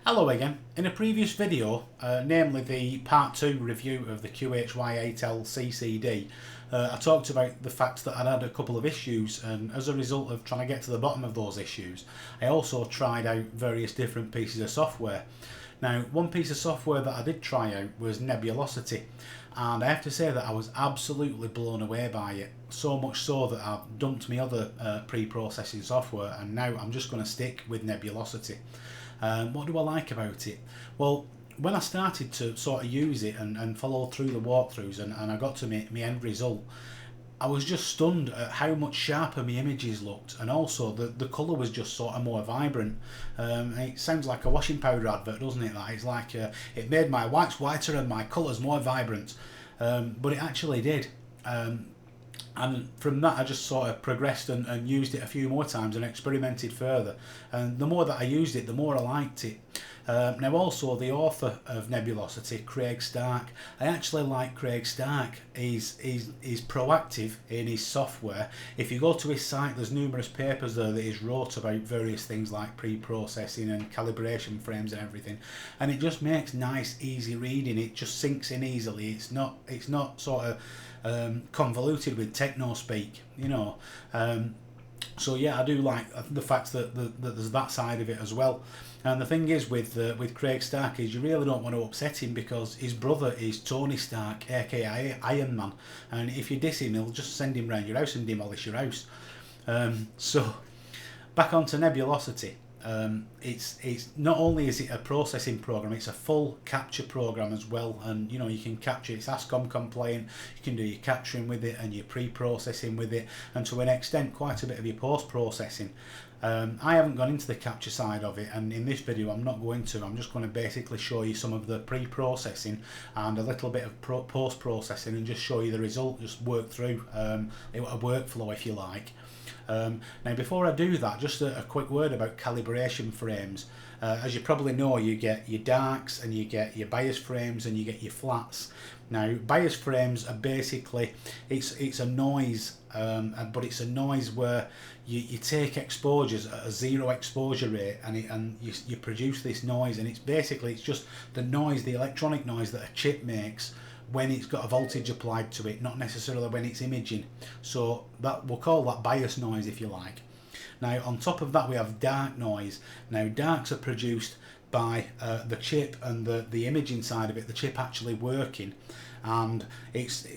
Hello again. In a previous video, namely the part 2 review of the QHY8L CCD, I talked about the fact that I'd had a couple of issues, and as a result of trying to get to the bottom of those issues, I also tried out various different pieces of software. Now, one piece of software that I did try out was Nebulosity, and I have to say that I was absolutely blown away by it. So much so that I've dumped my other pre-processing software, and now I'm just going to stick with Nebulosity. What do I like about it? Well, when I started to sort of use it and follow through the walkthroughs and I got to my end result, I was just stunned at how much sharper my images looked, and also the colour was just sort of more vibrant. It sounds like a washing powder advert, doesn't it? That it's like it made my whites whiter and my colours more vibrant, but it actually did. And from that I just sort of progressed and used it a few more times and experimented further, and the more that I used it, the more I liked it. Now also the author of Nebulosity, Craig Stark, I actually like Craig Stark. He's proactive in his software. If you go to his site, there's numerous papers there that he's wrote about various things like pre-processing and calibration frames and everything, and it just makes nice easy reading. It just sinks in easily. It's not sort of convoluted with techno speak, you know. So yeah, I do like the fact that there's that side of it as well. And the thing is with Craig Stark is you really don't want to upset him, because his brother is Tony Stark, aka Iron Man, and if you diss him, he'll just send him round your house and demolish your house. So back onto Nebulosity. It's not only is it a processing program, it's a full capture program as well, and you know, you can capture, it's ASCOM compliant, you can do your capturing with it and your pre-processing with it, and to an extent quite a bit of your post-processing. I haven't gone into the capture side of it, and in this video I'm not going to. I'm just going to basically show you some of the pre-processing and a little bit of post-processing, and just show you the result, just work through a workflow if you like. Now before I do that, just a quick word about calibration frames. As you probably know, you get your darks and you get your bias frames and you get your flats. Now bias frames are basically, it's a noise, but it's a noise where you take exposures at a zero exposure rate, and you produce this noise, and it's just the noise, the electronic noise that a chip makes when it's got a voltage applied to it, not necessarily when it's imaging. So that we'll call that bias noise if you like. Now on top of that we have dark noise. Now darks are produced by the chip and the imaging side of it, the chip actually working, and it's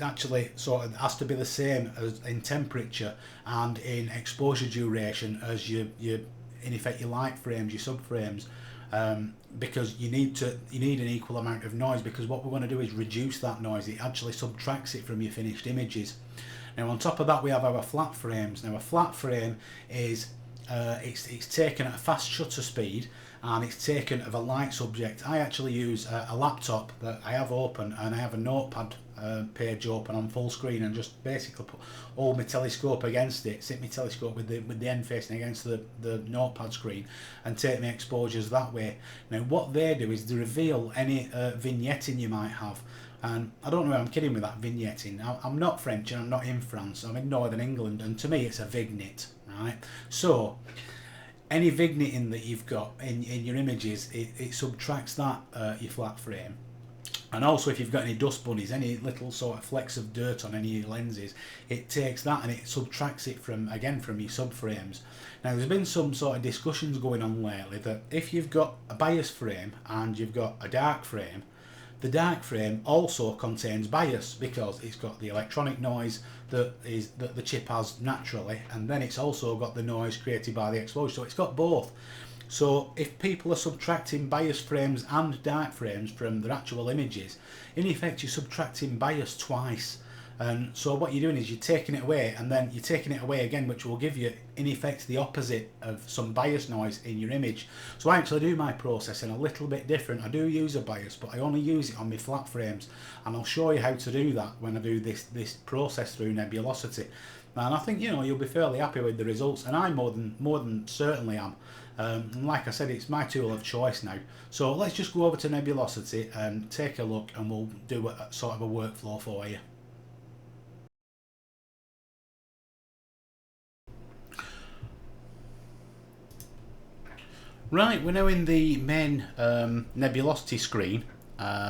actually sort of has to be the same as in temperature and in exposure duration as your in effect your light frames, your subframes. Because you need an equal amount of noise, because what we want to do is reduce that noise. It actually subtracts it from your finished images. Now on top of that we have our flat frames. Now a flat frame is it's taken at a fast shutter speed, and it's taken of a light subject. I actually use a laptop that I have open, and I have a notepad page open on full screen, and just basically hold my telescope against it, sit my telescope with the end facing against the notepad screen, and take my exposures that way. Now what they do is they reveal any vignetting you might have. And I don't know where I'm kidding with that vignetting. I'm not French and I'm not in France, I'm in Northern England, and to me it's a vignette, right? So any vignetting that you've got in your images, it subtracts that your flat frame. And also if you've got any dust bunnies, any little sort of flecks of dirt on any of your lenses, it takes that and it subtracts it from your subframes. Now there's been some sort of discussions going on lately that if you've got a bias frame and you've got a dark frame, the dark frame also contains bias, because it's got the electronic noise that the chip has naturally, and then it's also got the noise created by the exposure, so it's got both. So if people are subtracting bias frames and dark frames from their actual images, in effect you're subtracting bias twice. And so what you're doing is you're taking it away, and then you're taking it away again, which will give you in effect the opposite of some bias noise in your image. So I actually do my processing a little bit different. I do use a bias, but I only use it on my flat frames, and I'll show you how to do that when I do this process through Nebulosity. And I think, you know, you'll be fairly happy with the results, and I more than certainly am. And like I said, it's my tool of choice now. So let's just go over to Nebulosity and take a look, and we'll do a sort of a workflow for you. Right, we're now in the main Nebulosity screen.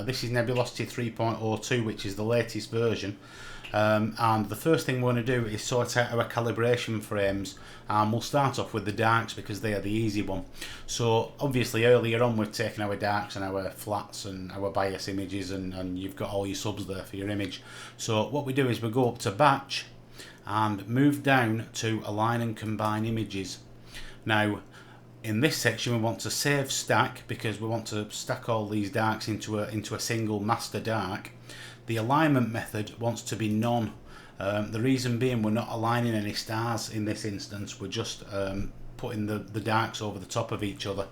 This is Nebulosity 3.02, which is the latest version. And the first thing we're going to do is sort out our calibration frames, and we'll start off with the darks because they are the easy one. So obviously earlier on we've taken our darks and our flats and our bias images, and you've got all your subs there for your image. So what we do is we go up to batch and move down to align and combine images. Now in this section we want to save stack because we want to stack all these darks into a single master dark. The alignment method wants to be none. The reason being we're not aligning any stars in this instance, we're just putting the darks over the top of each other.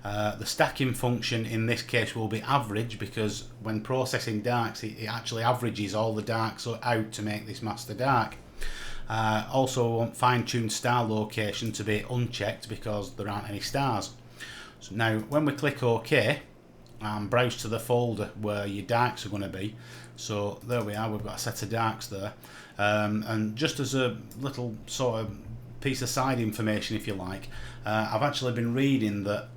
The stacking function in this case will be average because when processing darks it actually averages all the darks out to make this master dark. Also we want fine-tuned star location to be unchecked because there aren't any stars. So now when we click OK and browse to the folder where your darks are going to be, so there we are, we've got a set of darks there, and just as a little sort of piece of side information if you like, I've actually been reading that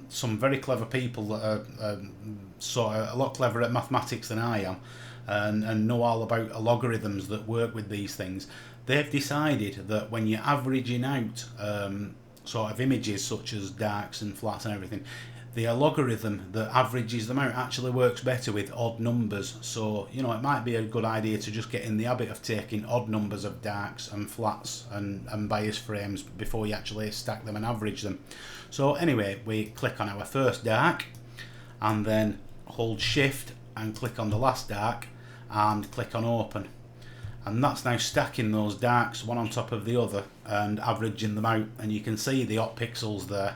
some very clever people that are sort of a lot clever at mathematics than I am and know all about logarithms that work with these things, they've decided that when you're averaging out sort of images such as darks and flats and everything, the logarithm that averages them out actually works better with odd numbers. So you know, it might be a good idea to just get in the habit of taking odd numbers of darks and flats and bias frames before you actually stack them and average them. So anyway, we click on our first dark and then hold shift and click on the last dark and click on open, and that's now stacking those darks one on top of the other and averaging them out, and you can see the odd pixels there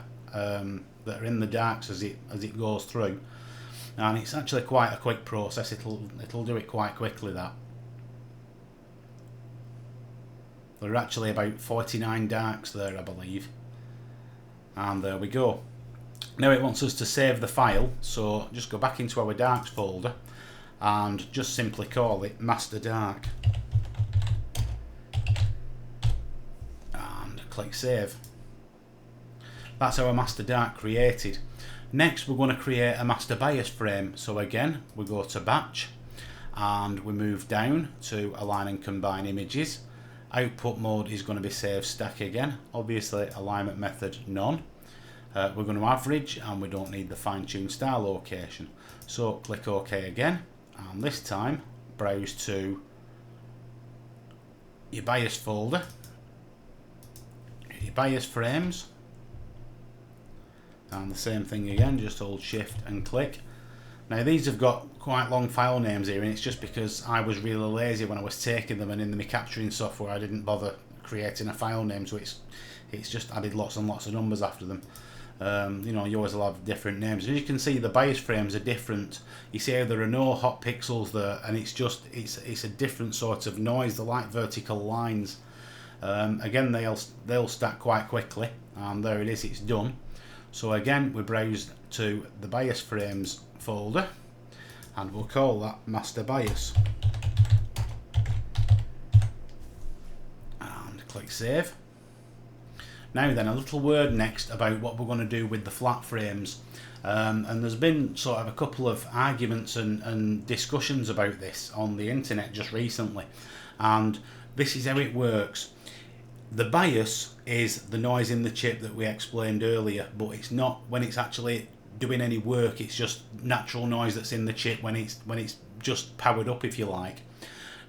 that are in the darks as it goes through, and it's actually quite a quick process. It'll do it quite quickly. That there are actually about 49 darks there, I believe, and there we go. Now it wants us to save the file, so just go back into our darks folder and just simply call it master dark and click save. That's our master dark created. Next we're going to create a master bias frame. So again we go to batch and we move down to align and combine images. Output mode is going to be save stack again. Obviously alignment method none. We're going to average and we don't need the fine-tuned star location. So click OK again, and this time browse to your bias folder, your bias frames, and the same thing again, just hold shift and click. Now these have got quite long file names here, and it's just because I was really lazy when I was taking them, and in my capturing software I didn't bother creating a file name, so it's just added lots and lots of numbers after them. You know, you always will have different names. As you can see, the bias frames are different. You see how there are no hot pixels there, and it's a different sort of noise. They're like vertical lines. Again, they'll stack quite quickly, and there it is, it's done. So again, we browse to the bias frames folder and we'll call that master bias and click save. Now then, a little word next about what we're going to do with the flat frames, and there's been sort of a couple of arguments and discussions about this on the internet just recently, and this is how it works. The bias is the noise in the chip that we explained earlier, but it's not when it's actually doing any work. It's just natural noise that's in the chip when it's just powered up, if you like.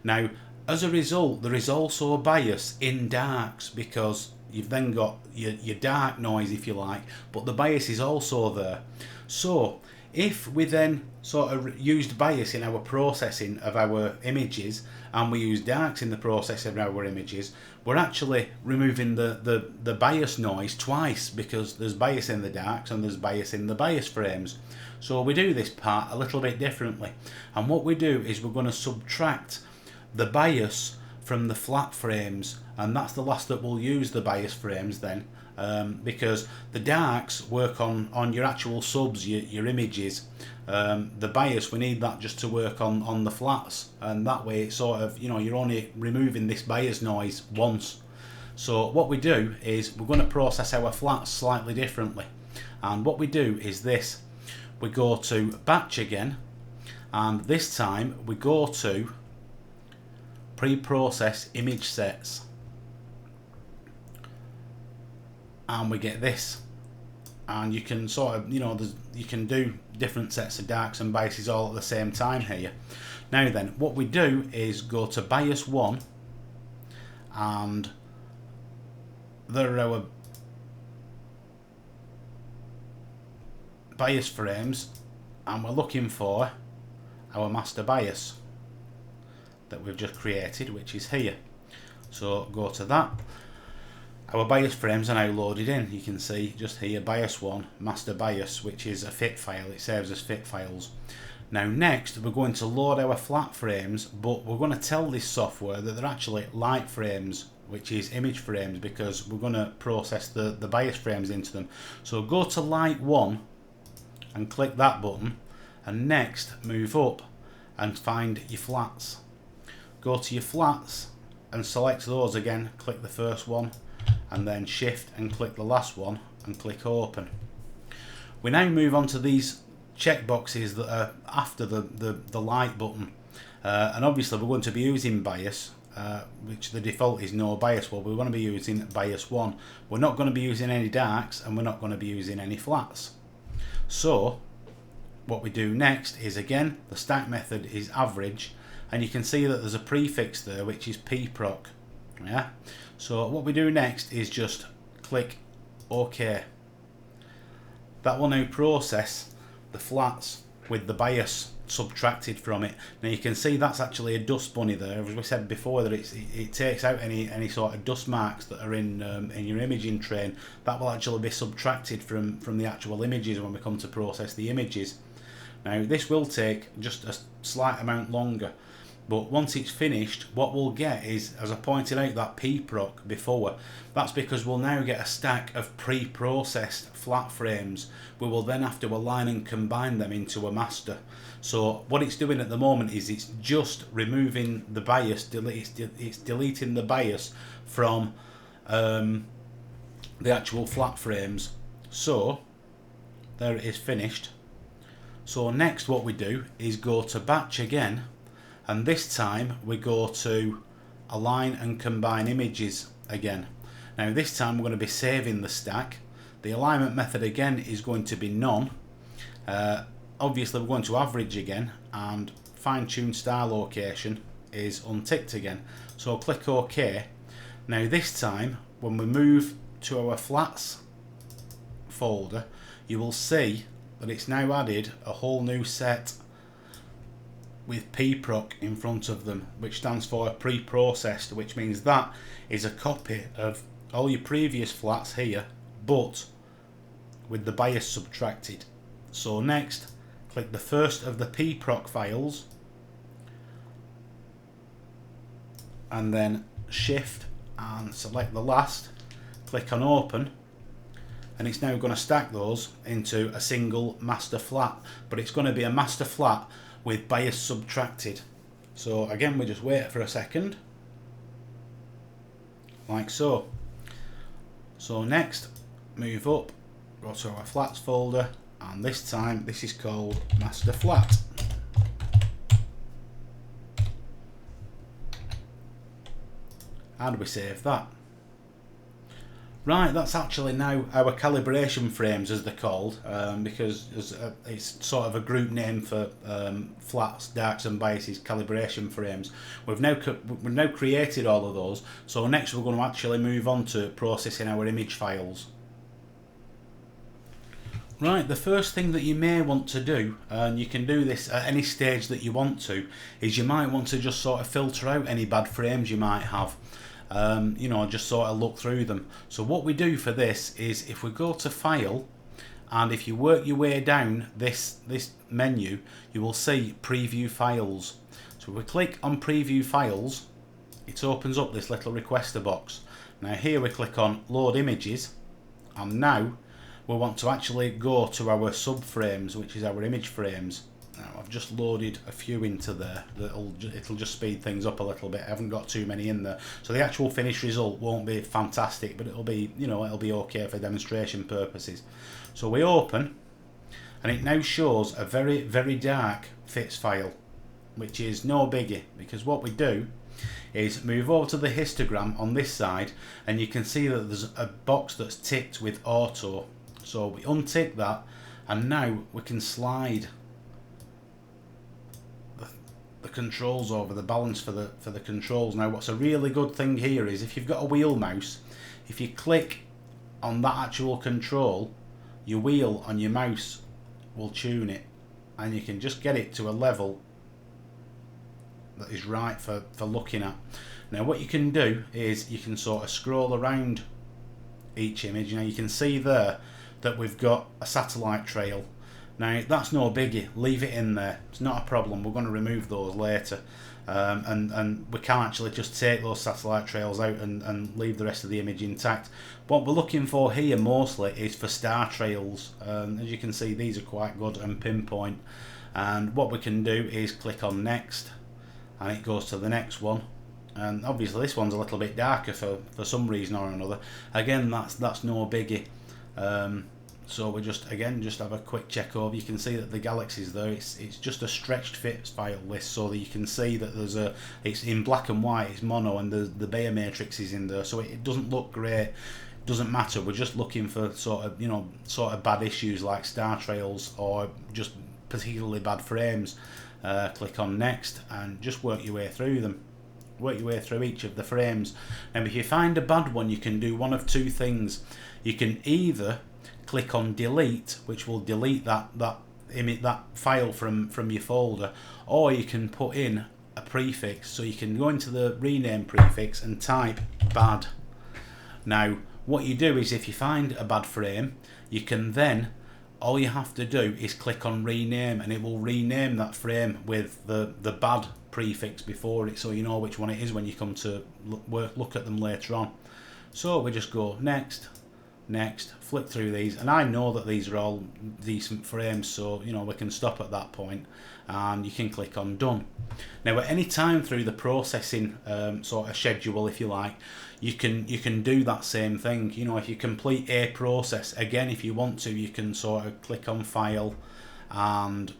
Now, as a result, there is also a bias in darks because you've then got your dark noise, if you like, but the bias is also there. So if we then sort of used bias in our processing of our images and we use darks in the processing of our images, we're actually removing the bias noise twice, because there's bias in the darks and there's bias in the bias frames. So we do this part a little bit differently, and what we do is we're going to subtract the bias from the flat frames, and that's the last that we'll use, the bias frames then, because the darks work on your actual subs, your images. The bias, we need that just to work on the flats, and that way it's sort of, you know, you're only removing this bias noise once. So what we do is we're going to process our flats slightly differently. And what we do is this: we go to batch again, and this time we go to pre-process image sets, and we get this. And you can sort of, you can do different sets of darks and biases all at the same time here. Now then, what we do is go to bias 1, and there are our bias frames, and we're looking for our master bias that we've just created, which is here. So go to that. Our bias frames are now loaded in. You can see just here, bias 1, master bias, which is a fit file. It saves as fit files. Now next, we're going to load our flat frames, but we're going to tell this software that they're actually light frames, which is image frames, because we're going to process the bias frames into them. So go to light 1 and click that button, and next move up and find your flats. Go to your flats and select those again, click the first one, and then shift and click the last one and click open. We now move on to these checkboxes that are after the light button, and obviously we're going to be using bias, which the default is no bias. Well, we're going to be using bias 1. We're not going to be using any darks, and we're not going to be using any flats. So what we do next is, again, the stack method is average, and you can see that there's a prefix there which is pproc. Yeah. So what we do next is just click OK. That will now process the flats with the bias subtracted from it. Now you can see that's actually a dust bunny there. As we said before, that it takes out any sort of dust marks that are in your imaging train. That will actually be subtracted from the actual images when we come to process the images. Now this will take just a slight amount longer, but once it's finished, what we'll get is, as I pointed out, that pproc before. That's because we'll now get a stack of pre-processed flat frames. We will then have to align and combine them into a master. So what it's doing at the moment is it's just removing the bias, it's deleting the bias from the actual flat frames. So there it is, finished. So next what we do is go to batch again, and this time we go to align and combine images again. Now this time we're going to be saving the stack. The alignment method again is going to be none. Obviously we're going to average again, and fine-tune star location is unticked again. So click OK. Now this time when we move to our flats folder, you will see that it's now added a whole new set with pproc in front of them, which stands for pre-processed, which means that is a copy of all your previous flats here, but with the bias subtracted. So next, click the first of the pproc files, and then shift and select the last, click on open, and it's now going to stack those into a single master flat, but it's going to be a master flat with bias subtracted. So again, we just wait for a second, like so. So next, move up, go to our flats folder, and this time this is called master flat. And we save that. Right, that's actually now our calibration frames, as they're called, because it's sort of a group name for flats, darks and biases, calibration frames. We've now created all of those, so next we're going to actually move on to processing our image files. Right, the first thing that you may want to do, and you can do this at any stage that you want to, is you might want to just sort of filter out any bad frames you might have. Just sort of look through them. So what we do for this is, if we go to File, and if you work your way down this menu, you will see Preview Files. So if we click on Preview Files, it opens up this little requester box. Now here we click on Load Images, and now we want to actually go to our subframes, which is our image frames. Now I've just loaded a few into there. It'll just speed things up a little bit. I haven't got too many in there, so the actual finished result won't be fantastic, but it'll be, you know, it'll be okay for demonstration purposes. So we open, and it now shows a very, very dark fits file, which is no biggie, because what we do is move over to the histogram on this side, and you can see that there's a box that's ticked with auto. So we untick that, and now we can slide the controls over, the balance for the controls. Now what's a really good thing here is if you've got a wheel mouse, if you click on that actual control, your wheel on your mouse will tune it, and you can just get it to a level that is right for looking at. Now what you can do is you can sort of scroll around each image. Now you can see there that we've got a satellite trail. Now that's no biggie, leave it in there, it's not a problem. We're going to remove those later, and we can actually just take those satellite trails out and leave the rest of the image intact. What we're looking for here mostly is for star trails. As you can see, these are quite good and pinpoint, and what we can do is click on next, and it goes to the next one. And obviously this one's a little bit darker for some reason or another. Again, that's no biggie. So we just have a quick check over. You can see that the galaxies there, it's just a stretched fit file list, so that you can see that it's in black and white, it's mono, and the Bayer matrix is in there, so it doesn't look great. Doesn't matter, we're just looking for sort of bad issues like star trails or just particularly bad frames. Click on next and just work your way through them. Work your way through each of the frames. Now if you find a bad one, you can do one of two things. You can either click on delete, which will delete that file from your folder, or you can put in a prefix. So you can go into the rename prefix and type bad. Now what you do is if you find a bad frame, you can then, all you have to do is click on rename, and it will rename that frame with the bad prefix before it, so you know which one it is when you come to look at them later on. So we just go next, flip through these, and I know that these are all decent frames, so you know we can stop at that point, and you can click on done. Now at any time through the processing sort of schedule, if you like, you can do that same thing. You know, if you complete a process, again, if you want to, you can sort of click on file and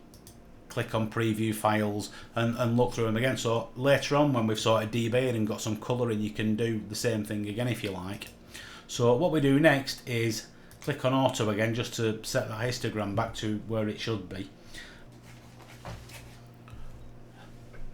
click on preview files and look through them again. So later on, when we've sort of debayed and got some colouring, you can do the same thing again if you like. So what we do next is click on auto again, just to set the histogram back to where it should be.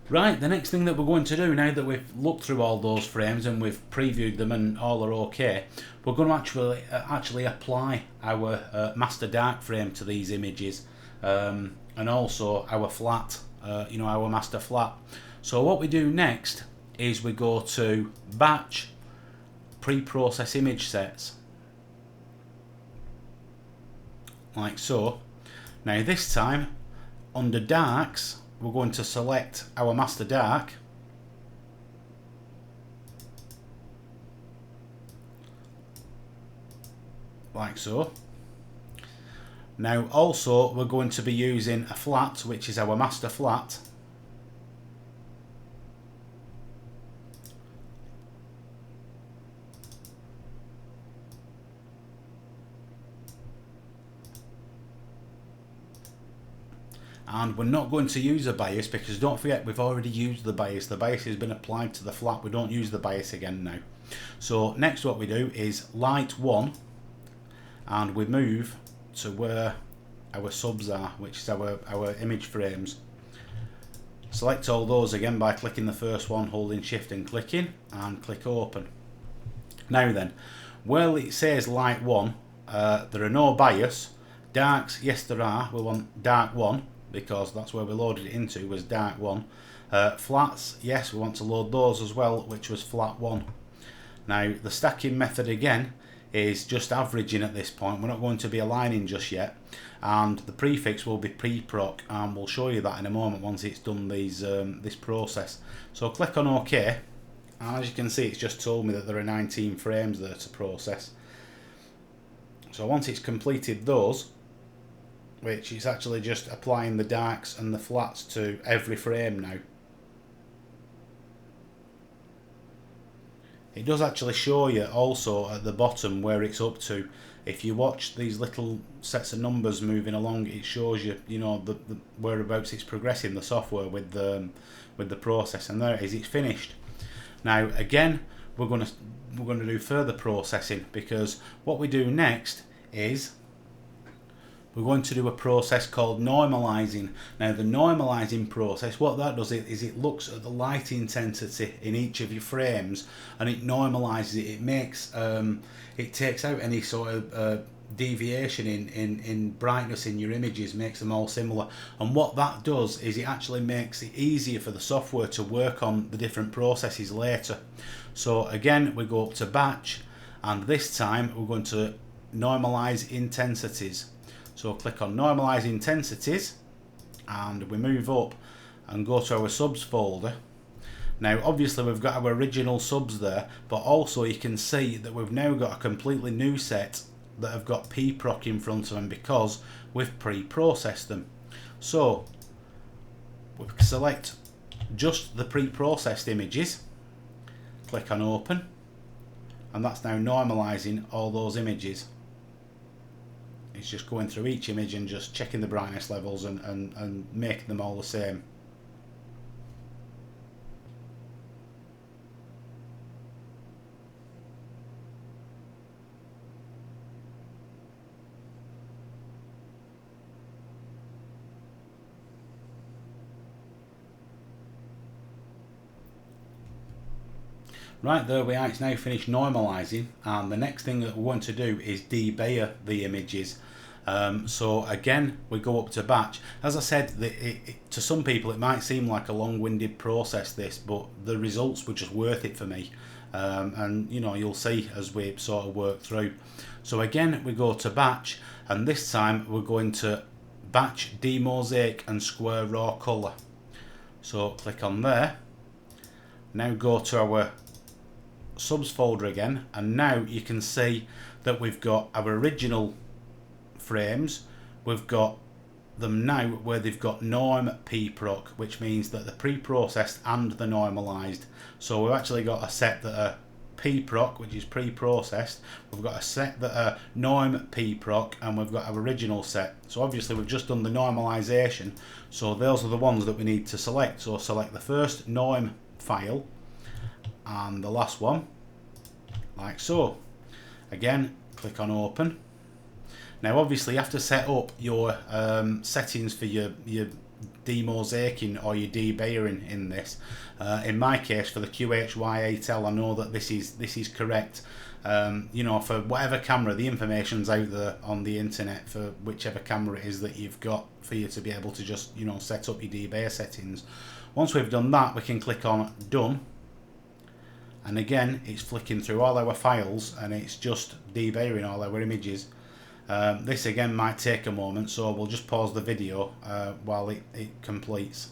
Right, the next thing that we're going to do, now that we've looked through all those frames and we've previewed them and all are okay, we're going to actually apply our master dark frame to these images, and also our flat, our master flat. So what we do next is we go to batch, pre-process image sets, like so. Now this time under darks, we're going to select our master dark, like so. Now also we're going to be using a flat, which is our master flat, and we're not going to use a bias, because don't forget we've already used the bias. The bias has been applied to the flat. We don't use the bias again now. So next what we do is light 1, and we move to where our subs are, which is our image frames. Select all those again by clicking the first one, holding shift and clicking, and click open. Now then, well, it says light 1, there are no bias. Darks, yes there are. We want dark 1, because that's where we loaded it into, was dark 1. Flats, yes, we want to load those as well, which was flat 1. Now the stacking method again is just averaging at this point. We're not going to be aligning just yet, and the prefix will be pre-proc, and we'll show you that in a moment once it's done this process. So click on OK, and as you can see, it's just told me that there are 19 frames there to process. So once it's completed those, which is actually just applying the darks and the flats to every frame now. It does actually show you also at the bottom where it's up to. If you watch these little sets of numbers moving along, it shows you, you know, the whereabouts it's progressing, the software with the process, and there it is, it's finished. Now again, we're going to do further processing, because what we do next is we're going to do a process called normalizing. Now the normalizing process, what that does is it looks at the light intensity in each of your frames and it normalizes it. It makes it takes out any sort of deviation in brightness in your images, makes them all similar. And what that does is it actually makes it easier for the software to work on the different processes later. So again, we go up to batch, and this time we're going to normalize intensities. So click on normalize intensities, and we move up and go to our subs folder. Now obviously we've got our original subs there, but also you can see that we've now got a completely new set that have got pproc in front of them because we've pre-processed them. So we select just the pre-processed images, click on open, and that's now normalizing all those images. It's just going through each image and just checking the brightness levels and making them all the same. Right, there we are, it's now finished normalizing, and the next thing that we want to do is debayer the images. So again, we go up to batch. As I said, to some people it might seem like a long-winded process this, but the results were just worth it for me. And you know, you'll see as we sort of work through. So again, we go to batch, and this time we're going to batch demosaic and square raw color. So click on there. Now go to our subs folder again, and now you can see that we've got our original frames, we've got them now where they've got norm pproc, which means that they're pre-processed and they're normalized. So we've actually got a set that are pproc, which is pre-processed, we've got a set that are norm pproc, and we've got our original set. So obviously we've just done the normalization, so those are the ones that we need to select. So select the first norm file and the last one, like so. Again, click on open. Now obviously you have to set up your settings for your demosaicing or your debayering in this. In my case, for the QHY8L, I know that this is correct. You know, for whatever camera, the information's out there on the internet for whichever camera it is that you've got, for you to be able to just, you know, set up your debayer settings. Once we've done that, we can click on done. And again, it's flicking through all our files and it's just debayering all our images. This again might take a moment, so we'll just pause the video while it completes.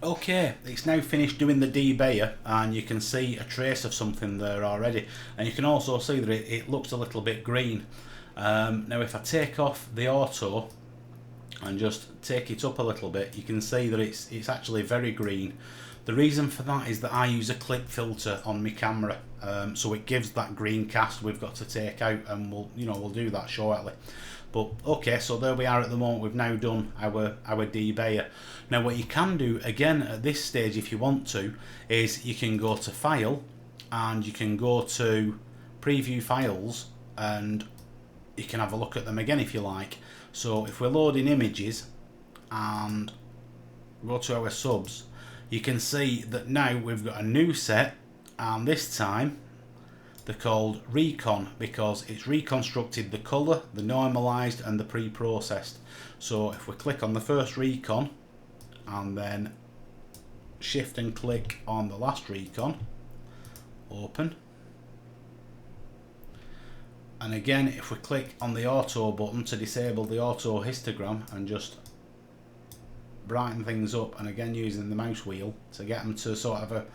Okay, it's now finished doing the debayer, and you can see a trace of something there already, and you can also see that it looks a little bit green. Now if I take off the auto and just take it up a little bit, you can see that it's actually very green. The reason for that is that I use a clip filter on my camera, so it gives that green cast we've got to take out, and we'll do that shortly. But okay, so there we are at the moment. We've now done our debayer. Now what you can do again at this stage, if you want to, is you can go to File and you can go to Preview Files, and you can have a look at them again if you like. So if we're loading images and go to our subs, you can see that now we've got a new set, and this time they're called Recon because it's reconstructed the colour, the normalised and the pre-processed. So if we click on the first Recon and then shift and click on the last Recon, open. And again, if we click on the auto button to disable the auto histogram and just brighten things up, and again using the mouse wheel to get them to sort of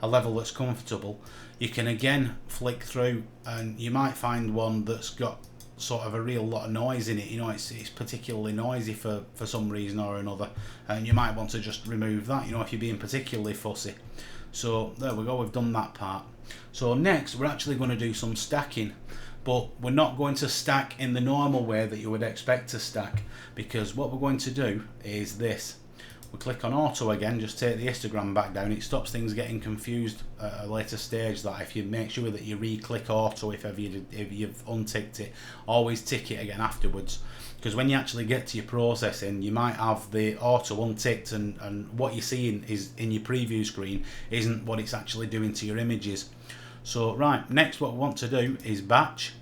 a level that's comfortable, you can again flick through, and you might find one that's got sort of a real lot of noise in it. You know, it's particularly noisy for some reason or another, and you might want to just remove that, you know, if you're being particularly fussy. So there we go, we've done that part. So next we're actually going to do some stacking, but we're not going to stack in the normal way that you would expect to stack, because what we're going to do is this. We click on auto again, just take the histogram back down. It stops things getting confused at a later stage, that if you make sure that you re-click auto if you've unticked it, always tick it again afterwards, because when you actually get to your processing, you might have the auto unticked, and what you're seeing is in your preview screen isn't what it's actually doing to your images. So right, next what we want to do is batch,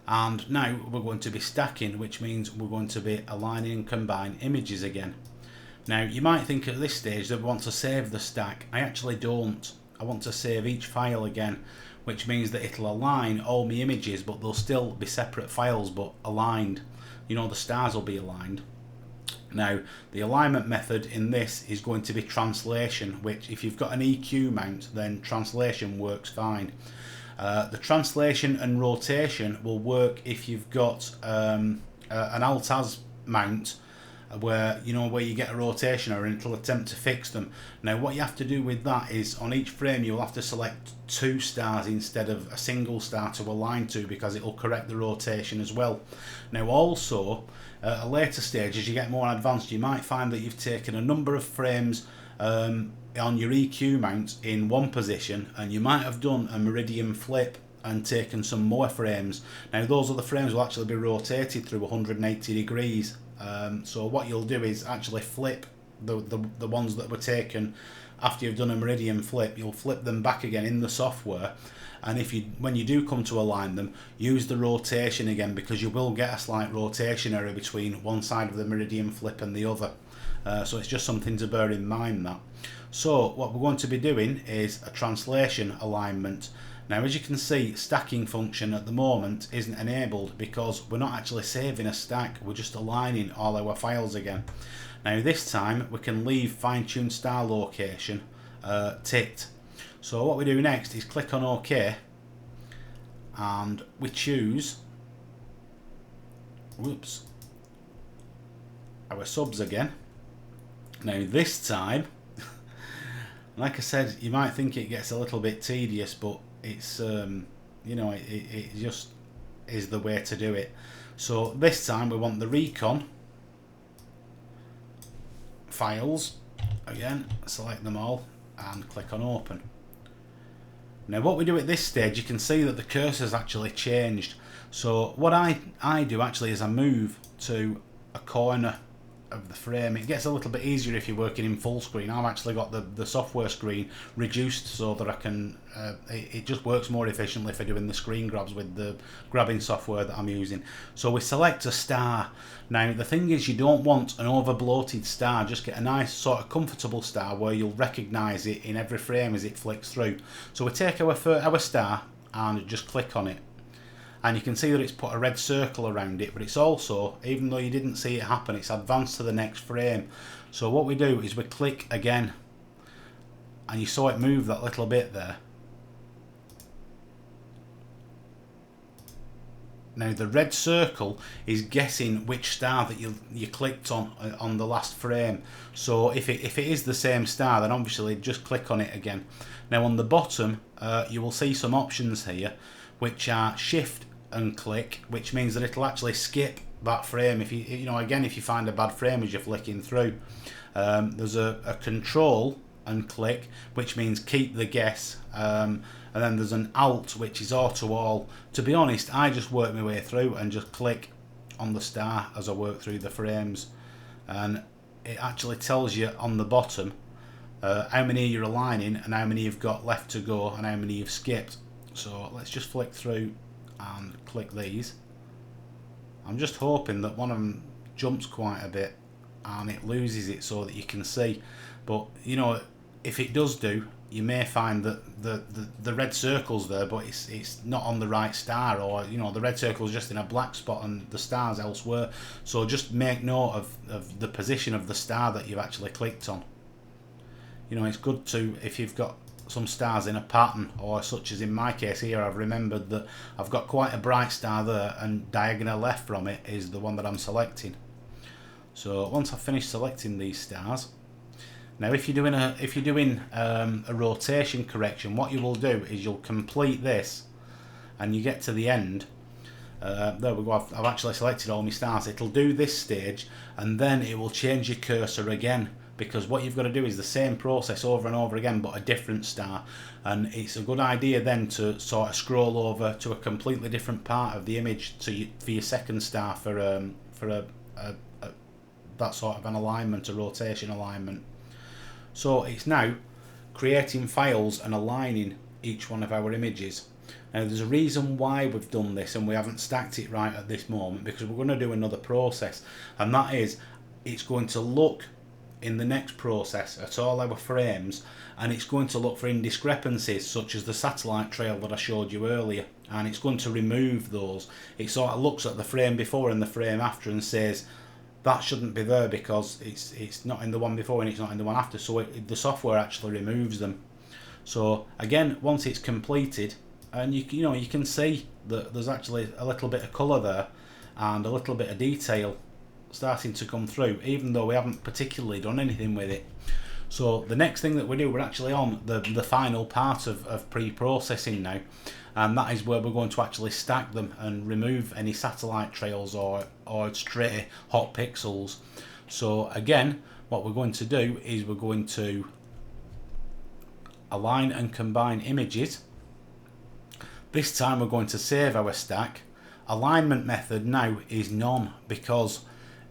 and now we're going to be stacking, which means we're going to be aligning and combine images again. Now you might think at this stage that we want to save the stack. I actually don't. I want to save each file again, which means that it'll align all my images, but they'll still be separate files but aligned. You know, the stars will be aligned. Now the alignment method in this is going to be translation, which if you've got an EQ mount, then translation works fine. The translation and rotation will work if you've got an Alt-Az mount, where you get a rotation error and it'll attempt to fix them. Now what you have to do with that is on each frame you'll have to select 2 stars instead of a single star to align to, because it will correct the rotation as well. Now also at a later stage, as you get more advanced, you might find that you've taken a number of frames on your EQ mount in one position, and you might have done a meridian flip and taken some more frames. Now those other frames will actually be rotated through 180 degrees. So what you'll do is actually flip the ones that were taken after you've done a meridian flip. You'll flip them back again in the software, and when you do come to align them, use the rotation again, because you will get a slight rotation error between one side of the meridian flip and the other. So it's just something to bear in mind that. So what we're going to be doing is a translation alignment. Now as you can see, stacking function at the moment isn't enabled because we're not actually saving a stack, we're just aligning all our files again. Now this time we can leave fine-tune star location ticked. So what we do next is click on OK, and we choose our subs again. Now this time, like I said, you might think it gets a little bit tedious, but it's it just is the way to do it. So this time we want the recon files again, select them all and click on open. Now what we do at this stage, you can see that the cursor's actually changed. So what I do actually is I move to a corner of the frame. It gets a little bit easier if you're working in full screen. I've actually got the software screen reduced so that I can it just works more efficiently for doing the screen grabs with the grabbing software that I'm using. So we select a star. Now the thing is, you don't want an over bloated star, just get a nice sort of comfortable star where you'll recognise it in every frame as it flicks through. So we take our star and just click on it. And you can see that it's put a red circle around it, but it's also, even though you didn't see it happen, it's advanced to the next frame. So what we do is we click again, and you saw it move that little bit there. Now the red circle is guessing which star that you clicked on the last frame. So if it is the same star, then obviously just click on it again. Now on the bottom you will see some options here, which are shift and click, which means that it'll actually skip that frame if if you find a bad frame as you're flicking through. There's a control and click, which means keep the guess, and then there's an alt, which is auto all. To be honest, I just work my way through and just click on the star as I work through the frames, and it actually tells you on the bottom how many you're aligning and how many you've got left to go and how many you've skipped. So let's just flick through and click these. I'm just hoping that one of them jumps quite a bit and it loses it so that you can see, but if it does do, you may find that the red circle's there, but it's not on the right star, or the red circle's just in a black spot and the star's elsewhere. So just make note of the position of the star that you've actually clicked on. It's good to, if you've got some stars in a pattern, or such as in my case here, I've remembered that I've got quite a bright star there, and diagonal left from it is the one that I'm selecting. So once I've finished selecting these stars, now if you're doing a rotation correction, what you will do is you'll complete this, and you get to the end. There we go, I've actually selected all my stars. It'll do this stage, and then it will change your cursor again, because what you've got to do is the same process over and over again, but a different star. And it's a good idea then to sort of scroll over to a completely different part of the image for your second star for that sort of an alignment, a rotation alignment. So it's now creating files and aligning each one of our images. Now there's a reason why we've done this and we haven't stacked it right at this moment, because we're going to do another process, and that is, it's going to look in the next process at all our frames, and it's going to look for indiscrepancies such as the satellite trail that I showed you earlier, and it's going to remove those. It sort of looks at the frame before and the frame after and says that shouldn't be there because it's not in the one before and it's not in the one after, so the software actually removes them. So again, once it's completed, and you know you can see that there's actually a little bit of colour there and a little bit of detail starting to come through, even though we haven't particularly done anything with it. So the next thing that we do, we're actually on the final part of pre-processing now, and that is where we're going to actually stack them and remove any satellite trails or stray hot pixels. So again, what we're going to do is we're going to align and combine images. This time we're going to save our stack. Alignment method now is none, because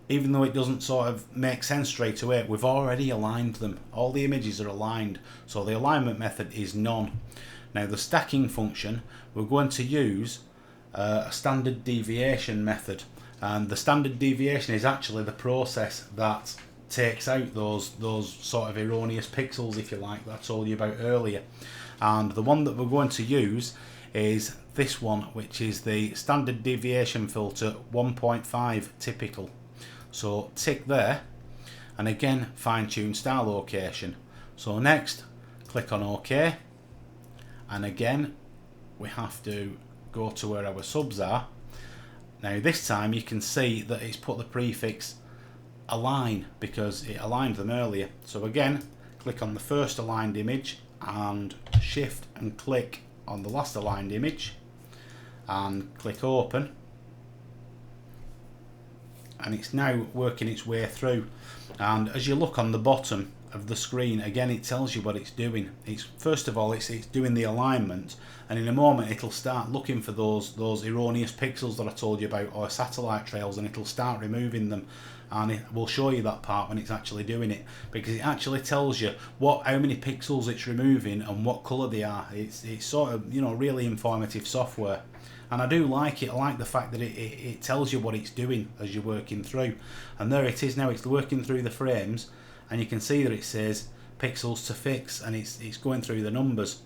even though it doesn't sort of make sense straight away, we've already aligned them. All the images are aligned, so the alignment method is none. Now the stacking function, we're going to use a standard deviation method, and the standard deviation is actually the process that takes out those sort of erroneous pixels, if you like, that I told you about earlier. And the one that we're going to use is this one, which is the standard deviation filter 1.5 typical. So tick there, and again fine-tune star location. So next click on OK, and again we have to go to where our subs are. Now this time you can see that it's put the prefix align because it aligned them earlier. So again, click on the first aligned image and shift and click on the last aligned image and click open, and it's now working its way through. And as you look on the bottom of the screen, again it tells you what it's doing. It's first of all it's doing the alignment, and in a moment it'll start looking for those erroneous pixels that I told you about, or satellite trails, and it'll start removing them. And it will show you that part when it's actually doing it, because it actually tells you how many pixels it's removing and what colour they are. It's sort of, you know, really informative software, and I do like it. I like the fact that it tells you what it's doing as you're working through. And there it is now, it's working through the frames, and you can see that it says pixels to fix, and it's going through the numbers.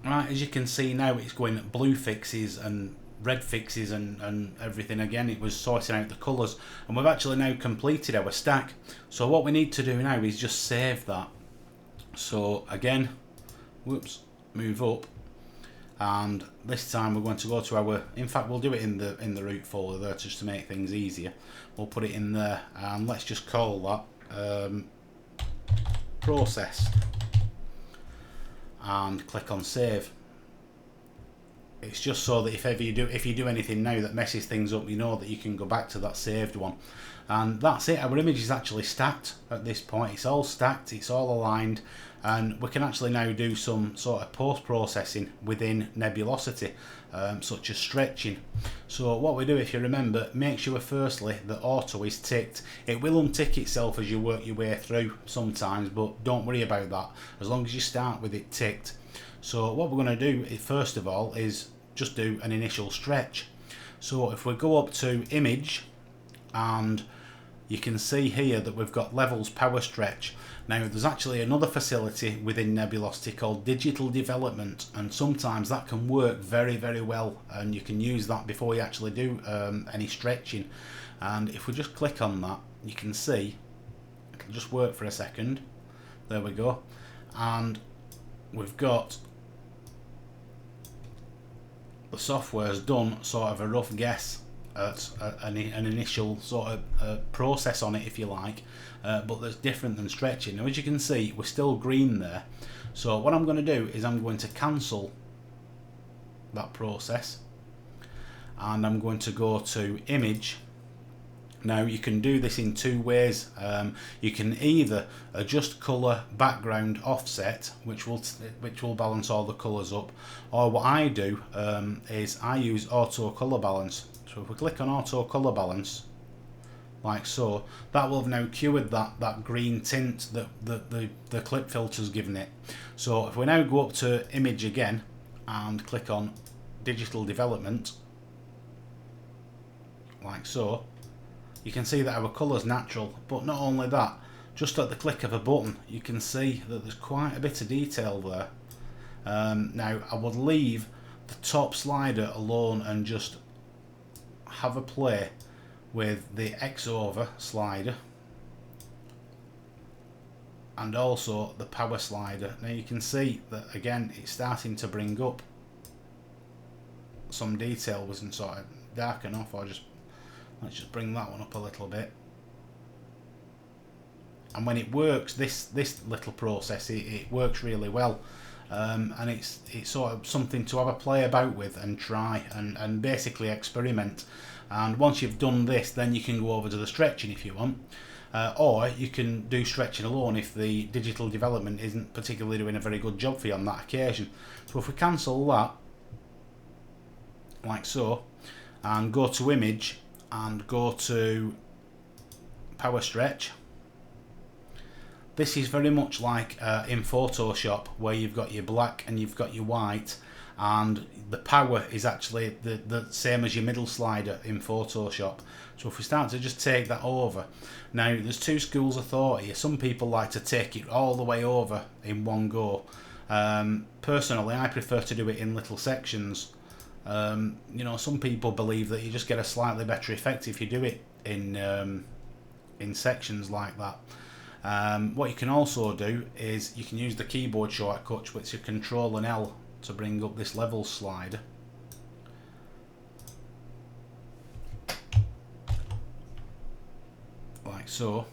Right, as you can see now, it's going at blue fixes and red fixes and everything. Again, it was sorting out the colours, and we've actually now completed our stack. So what we need to do now is just save that. So again, whoops, move up, and this time we're going to go to our, in fact we'll do it in the root folder there just to make things easier. We'll put it in there, and let's just call that processed, and click on save. It's just so that if you do anything now that messes things up, you know that you can go back to that saved one. And that's it. Our image is actually stacked at this point. It's all stacked, it's all aligned, and we can actually now do some sort of post-processing within Nebulosity, such as stretching. So what we do, if you remember, make sure firstly that auto is ticked. It will untick itself as you work your way through sometimes, but don't worry about that as long as you start with it ticked. So what we're going to do first of all is just do an initial stretch. So if we go up to image, and you can see here that we've got levels power stretch. Now there's actually another facility within Nebulosity called digital development, and sometimes that can work very, very well, and you can use that before you actually do any stretching. And if we just click on that, you can see it'll just work for a second. There we go, and we've got the software's done sort of a rough guess at an initial sort of process on it, if you like, but that's different than stretching. Now, as you can see, we're still green there. So what I'm going to do is I'm going to cancel that process, and I'm going to go to image. Now, you can do this in two ways. You can either adjust color, background, offset, which will balance all the colors up, or what I do is I use auto color balance. So if we click on auto color balance, like so, that will have now cured that green tint that the clip filter's given it. So if we now go up to image again and click on digital development, like so, you can see that our colour's natural. But not only that, just at the click of a button, you can see that there's quite a bit of detail there. Now, I would leave the top slider alone and just have a play with the X over slider and also the power slider. Now you can see that again it's starting to bring up some detail. Wasn't sort of dark enough, or let's just bring that one up a little bit. And when it works, this little process, it works really well. And it's sort of something to have a play about with and try and basically experiment. And once you've done this, then you can go over to the stretching if you want, or you can do stretching alone if the digital development isn't particularly doing a very good job for you on that occasion. So if we cancel that, like so, and go to image and go to power stretch, this is very much like in Photoshop, where you've got your black and you've got your white, and the power is actually the same as your middle slider in Photoshop. So if we start to just take that over, now there's two schools of thought here. Some people like to take it all the way over in one go. Personally, I prefer to do it in little sections. You know, some people believe that you just get a slightly better effect if you do it in sections like that. What you can also do is you can use the keyboard shortcut, which is Control and L, to bring up this level slider. Like so.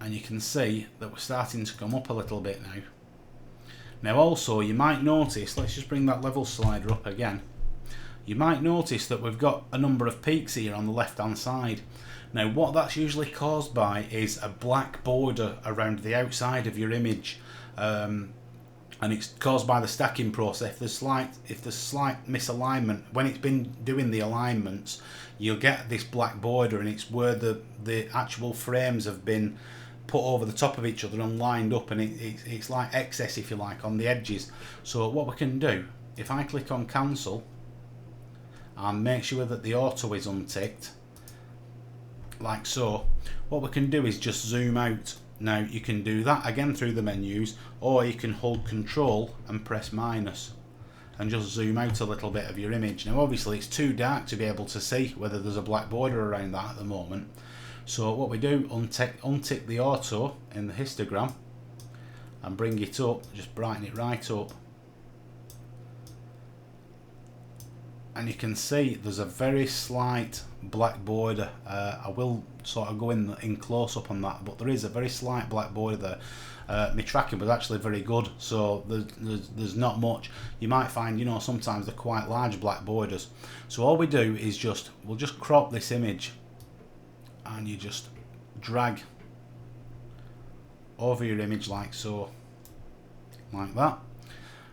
And you can see that we're starting to come up a little bit now. Now also, you might notice, let's just bring that level slider up again. You might notice that we've got a number of peaks here on the left hand side. Now what that's usually caused by is a black border around the outside of your image, and it's caused by the stacking process. If there's slight misalignment, when it's been doing the alignments, you'll get this black border, and it's where the actual frames have been put over the top of each other and lined up, and it's like excess, if you like, on the edges. So what we can do, if I click on cancel and make sure that the auto is unticked, like so, what we can do is just zoom out. Now you can do that again through the menus, or you can hold Control and press minus and just zoom out a little bit of your image. Now obviously it's too dark to be able to see whether there's a black border around that at the moment. So what we do, untick the auto in the histogram and bring it up, just brighten it right up. And you can see there's a very slight black border. I will sort of go in close up on that, but there is a very slight black border there. My tracking was actually very good, so there's not much. You might find, you know, sometimes they're quite large black borders. So all we do is we'll just crop this image, and you just drag over your image like so, like that.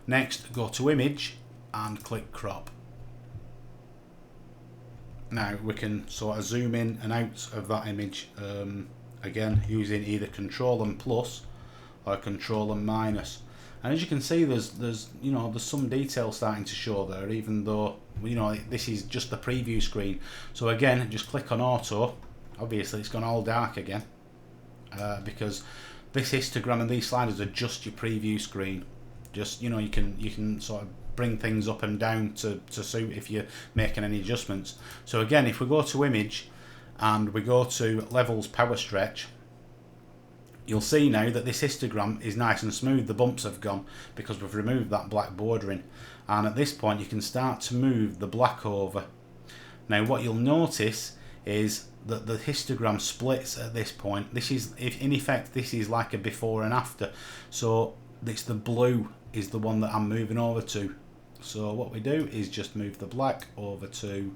Next, go to image and click crop. Now we can sort of zoom in and out of that image again using either Control and plus or Control and minus. And as you can see, there's some detail starting to show there, even though, you know, this is just the preview screen. So again, just click on auto. Obviously it's gone all dark again because this histogram and these sliders are just your preview screen. Just, you know, you can sort of bring things up and down to suit if you're making any adjustments. So again, if we go to image and we go to levels power stretch, you'll see now that this histogram is nice and smooth. The bumps have gone because we've removed that black bordering, and at this point you can start to move the black over. Now what you'll notice is that the histogram splits at this point. This is, in effect, this is like a before and after. So it's the blue is the one that I'm moving over to. So what we do is just move the black over to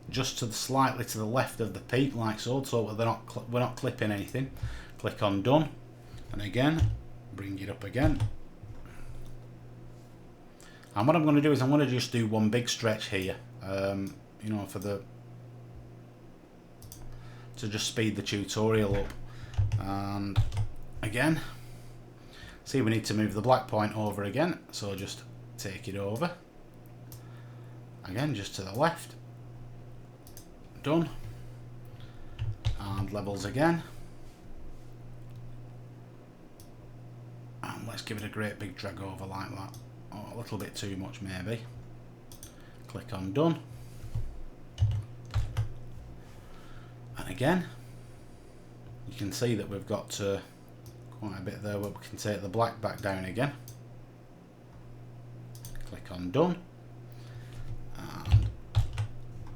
just to the slightly to the left of the peak, like so. So we're not clipping anything. Click on done, and again bring it up again. And what I'm going to do is I'm going to just do one big stretch here, you know, to just speed the tutorial up. And again, see, we need to move the black point over again, so just take it over again, just to the left. Done. And levels again, and let's give it a great big drag over like that. Oh, a little bit too much maybe. Click on done, and again you can see that we've got quite a bit there where we can take the black back down again. Click on done, and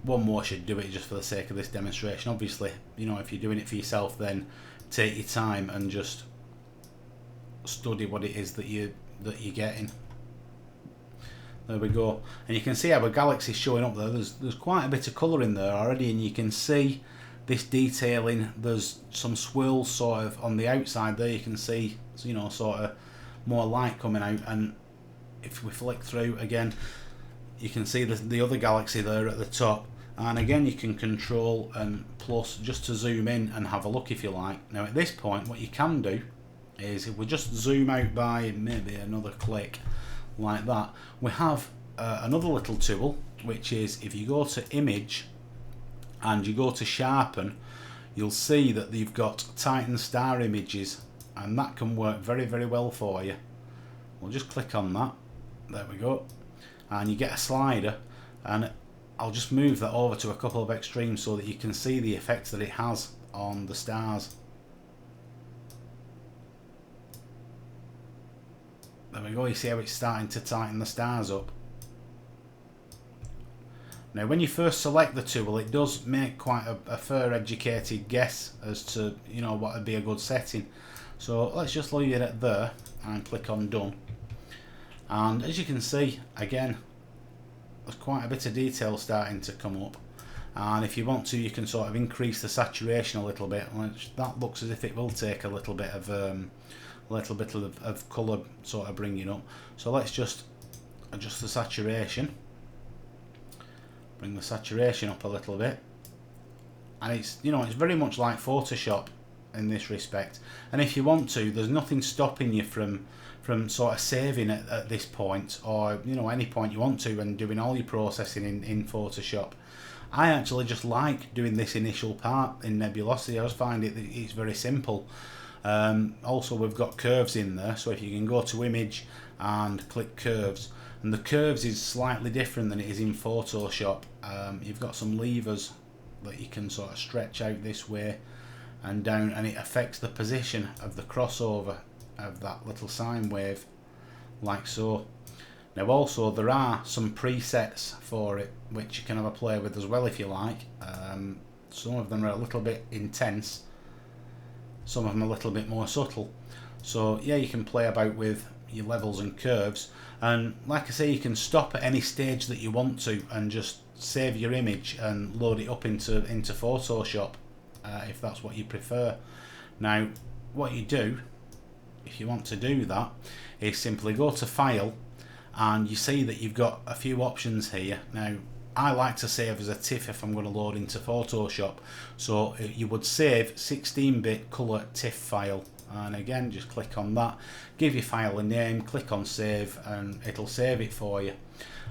one more should do it just for the sake of this demonstration. Obviously, you know, if you're doing it for yourself, then take your time and just study what it is that you're getting. There we go, and you can see our galaxy showing up there. There's quite a bit of colour in there already, and you can see this detailing. There's some swirls sort of on the outside there. You can see, you know, sort of more light coming out, and if we flick through again, you can see the other galaxy there at the top. And again, you can control and plus just to zoom in and have a look if you like. Now at this point, what you can do is, if we just zoom out by maybe another click like that, we have another little tool, which is if you go to image and you go to sharpen, you'll see that you've got Titan star images, and that can work very, very well for you. We'll just click on that. There we go, and you get a slider, and I'll just move that over to a couple of extremes so that you can see the effect that it has on the stars. There we go, you see how it's starting to tighten the stars up. Now when you first select the tool, it does make quite a fair educated guess as to, you know, what would be a good setting. So let's just leave it at there and click on done. And as you can see, again, there's quite a bit of detail starting to come up. And if you want to, you can sort of increase the saturation a little bit. That looks as if it will take a little bit of colour sort of bringing up. So let's just adjust the saturation, bring the saturation up a little bit, and it's, you know, it's very much like Photoshop in this respect. And if you want to, there's nothing stopping you from sort of saving at this point, or, you know, any point you want to, and doing all your processing in Photoshop. I actually just like doing this initial part in Nebulosity. I just find it's very simple. Also, we've got curves in there, so if you can go to image and click curves, and the curves is slightly different than it is in Photoshop. You've got some levers that you can sort of stretch out this way and down, and it affects the position of the crossover of that little sine wave, like so. Now also, there are some presets for it which you can have a play with as well if you like. Some of them are a little bit intense, some of them a little bit more subtle. So yeah, you can play about with your levels and curves, and like I say, you can stop at any stage that you want to and just save your image and load it up into Photoshop if that's what you prefer. Now what you do if you want to do that is simply go to File, and you see that you've got a few options here. Now I like to save as a TIFF if I'm going to load into Photoshop, so you would save 16-bit colour TIFF file, and again just click on that, give your file a name, click on save, and it'll save it for you.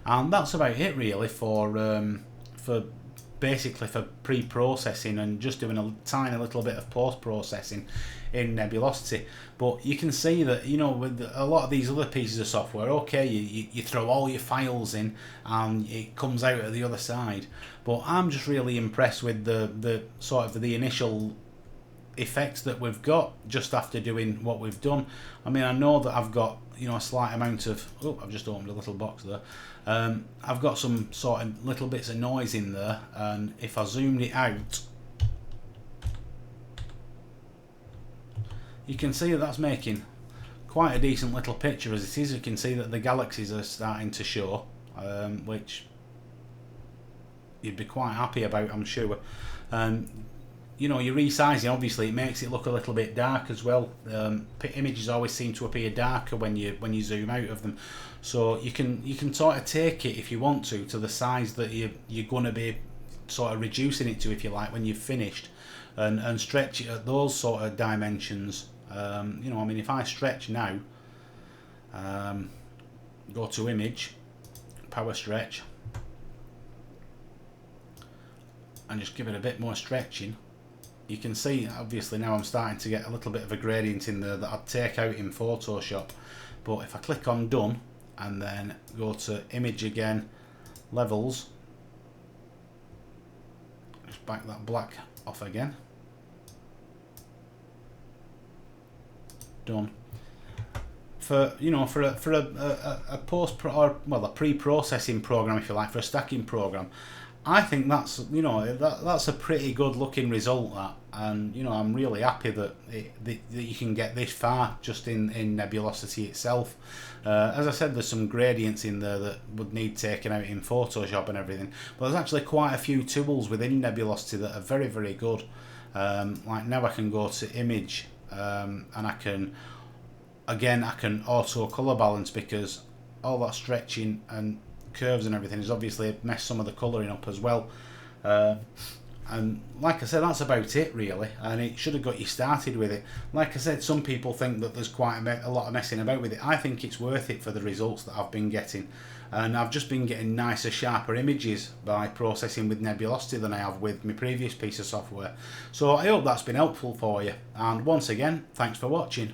And that's about it really for basically for pre-processing and just doing a tiny little bit of post-processing in Nebulosity. But you can see that, you know, with a lot of these other pieces of software, okay, you throw all your files in and it comes out at the other side. But I'm just really impressed with the sort of the initial effects that we've got just after doing what we've done. I mean, I know that I've got, you know, a slight amount of, oh, I've just opened a little box there. I've got some sort of little bits of noise in there, and if I zoomed it out, you can see that that's making quite a decent little picture as it is. You can see that the galaxies are starting to show, which you'd be quite happy about, I'm sure. You know, your resizing, obviously it makes it look a little bit dark as well. Images always seem to appear darker when you zoom out of them, so you can sort of take it, if you want to the size that you're going to be sort of reducing it to, if you like, when you've finished, and stretch it at those sort of dimensions. You know, I mean, if I stretch now, go to image, power stretch, and just give it a bit more stretching, you can see obviously now I'm starting to get a little bit of a gradient in there that I'd take out in Photoshop. But if I click on done and then go to image again, levels, just back that black off again, done. For, you know, for a a pre-processing program, if you like, for a stacking program, I think that's, you know, that's a pretty good looking result, that, and you know, I'm really happy that that you can get this far just in Nebulosity itself. As I said, there's some gradients in there that would need taken out in Photoshop and everything, but there's actually quite a few tools within Nebulosity that are very, very good. Like now I can go to image, and I can auto color balance, because all that stretching and curves and everything has obviously messed some of the colouring up as well. And like I said, that's about it really, and it should have got you started with it. Like I said, some people think that there's quite a lot of messing about with it. I think it's worth it for the results that I've been getting, and I've just been getting nicer, sharper images by processing with Nebulosity than I have with my previous piece of software. So I hope that's been helpful for you, and once again, thanks for watching.